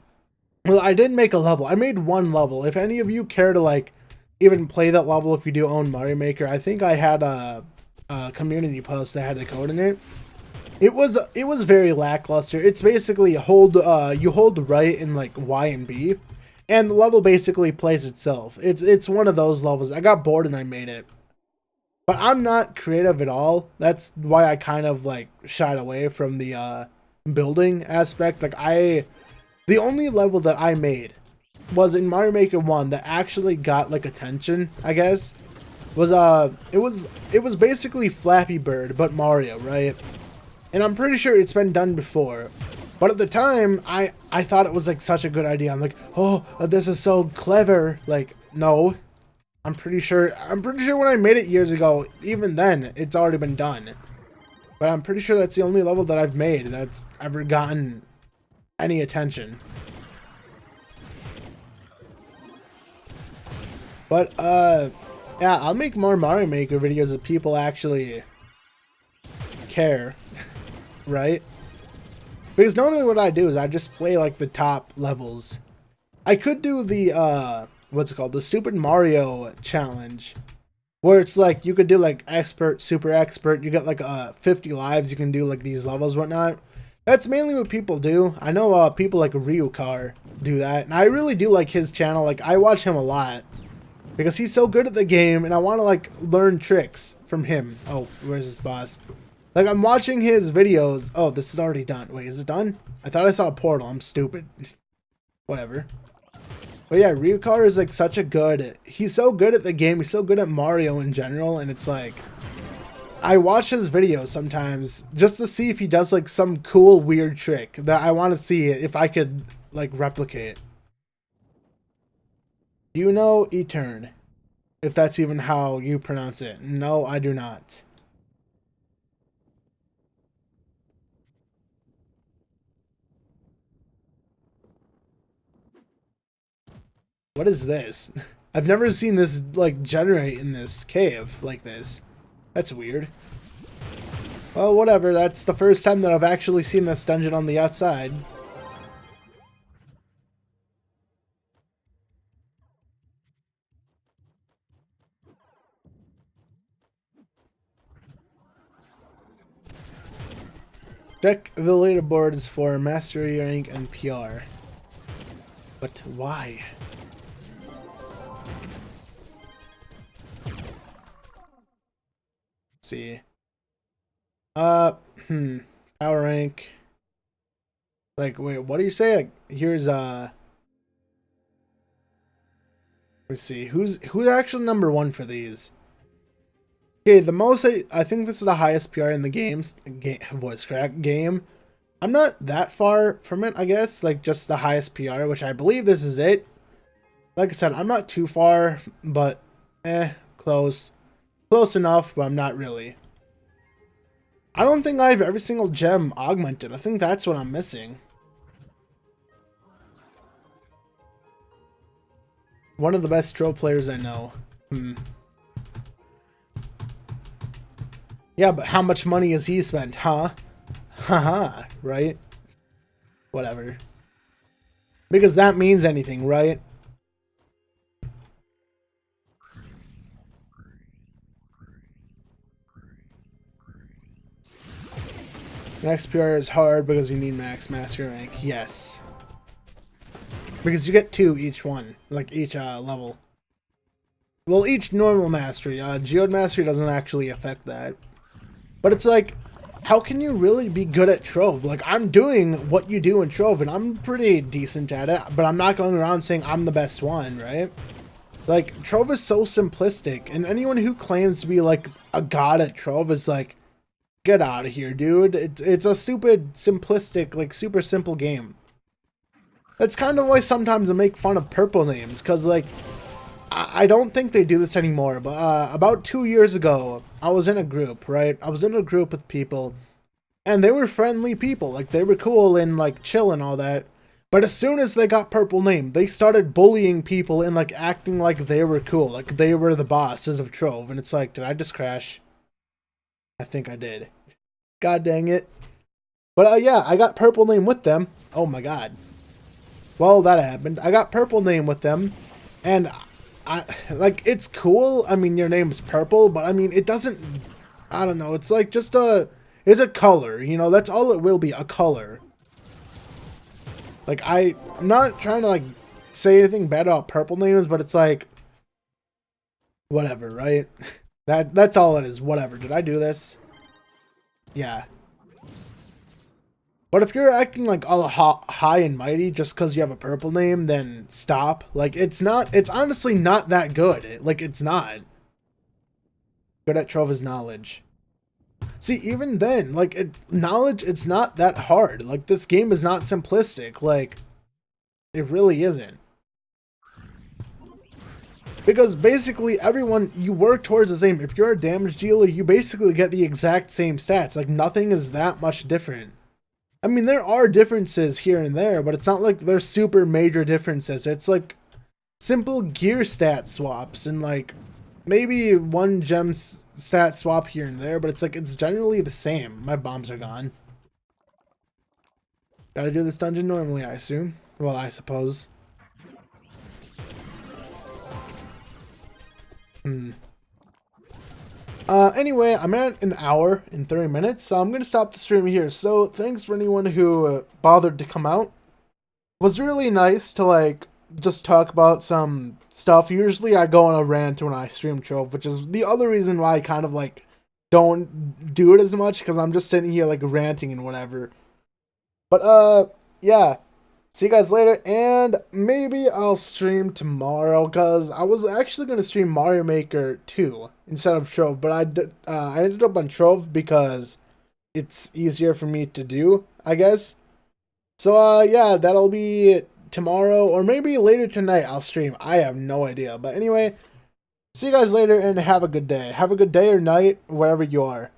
Speaker 1: Well, I did make a level. I made 1 level. If any of you care to, like, even play that level if you do own Mario Maker, I think I had a community post that had the code in it. It was very lackluster. It's basically you hold right and like Y and B, and the level basically plays itself. It's one of those levels. I got bored and I made it. But I'm not creative at all. That's why I kind of like shied away from the building aspect. Like the only level that I made was in Mario Maker 1 that actually got like attention, I guess. Was it was basically Flappy Bird but Mario, right? And I'm pretty sure it's been done before. But at the time, I thought it was like such a good idea. I'm like, "Oh, this is so clever." Like, no. I'm pretty sure when I made it years ago, even then, it's already been done. But I'm pretty sure that's the only level that I've made that's ever gotten any attention. But yeah, I'll make more Mario Maker videos if people actually care, right? Because normally what I do is I just play like the top levels. I could do the what's it called? The Super Mario challenge, where it's like you could do like expert, super expert. You get like 50 lives. You can do like these levels, whatnot. That's mainly what people do. I know people like Ryukar do that, and I really do like his channel. Like I watch him a lot because he's so good at the game, and I want to like learn tricks from him. Oh, where's this boss? Like I'm watching his videos. Oh, this is already done. Wait, is it done? I thought I saw a portal. I'm stupid. Whatever. But yeah, Ryukar is like such a good, he's so good at the game, he's so good at Mario in general, and it's like, I watch his videos sometimes just to see if he does like some cool weird trick that I want to see if I could like replicate. Do you know Etern? If that's even how you pronounce it. No, I do not. What is this? I've never seen this, like, generate in this cave like this. That's weird. Well, whatever. That's the first time that I've actually seen this dungeon on the outside. Check the leaderboards for Mastery Rank and PR. But why? Let's see. Power rank. Like, wait, what do you say? Like, here's let's see. Who's actually number 1 for these? Okay, the most I think this is the highest PR in the voice crack game. I'm not that far from it, I guess. Like just the highest PR, which I believe this is it. Like I said, I'm not too far, but close. Close enough, but I'm not really. I don't think I have every single gem augmented. I think that's what I'm missing. One of the best Trove players I know. Yeah, but how much money has he spent, huh? Haha, right? Whatever. Because that means anything, right? Max PR is hard because you need max mastery rank. Yes. Because you get 2 each one. Like each level. Well, each normal mastery. Geode mastery doesn't actually affect that. But it's like, how can you really be good at Trove? Like, I'm doing what you do in Trove, and I'm pretty decent at it, but I'm not going around saying I'm the best one, right? Like, Trove is so simplistic, and anyone who claims to be, like, a god at Trove is like, get out of here, dude. It's a stupid, simplistic, like, super simple game. That's kind of why sometimes I make fun of purple names, because, like, I don't think they do this anymore, but about 2 years ago, I was in a group, right? I was in a group with people, and they were friendly people. Like, they were cool and, like, chill and all that. But as soon as they got purple name, they started bullying people and, like, acting like they were cool. Like, they were the bosses of Trove. And it's like, did I just crash? I think I did. God dang it. But, yeah, I got purple name with them. Oh, my God. Well, that happened. I got purple name with them, and like, it's cool. I mean, your name's purple, but I mean, it doesn't, I don't know. It's like just it's a color, you know, that's all it will be, a color. Like, I'm not trying to, like, say anything bad about purple names, but it's like, whatever, right? That's all it is, whatever. Did I do this? Yeah. But if you're acting like all high and mighty just because you have a purple name, then stop. Like, it's honestly not that good. Like, it's not. Good at Trove is knowledge. See, even then, like, knowledge, it's not that hard. Like, this game is not simplistic. Like, it really isn't. Because basically everyone, you work towards the same. If you're a damage dealer, you basically get the exact same stats. Like, nothing is that much different. I mean, there are differences here and there, but it's not like there's super major differences. It's like simple gear stat swaps and like maybe one gem stat swap here and there, but it's like it's generally the same. My bombs are gone. Gotta do this dungeon normally, I assume. Well, I suppose. Anyway, I'm at an hour and 30 minutes, so I'm going to stop the stream here. So, thanks for anyone who bothered to come out. It was really nice to, like, just talk about some stuff. Usually I go on a rant when I stream Trove, which is the other reason why I kind of, like, don't do it as much, because I'm just sitting here, like, ranting and whatever. But, yeah. See you guys later, and maybe I'll stream tomorrow, because I was actually going to stream Mario Maker 2 instead of Trove, but I ended up on Trove because it's easier for me to do, I guess. So, yeah, that'll be tomorrow, or maybe later tonight I'll stream. I have no idea, but anyway, see you guys later, and have a good day. Have a good day or night, wherever you are.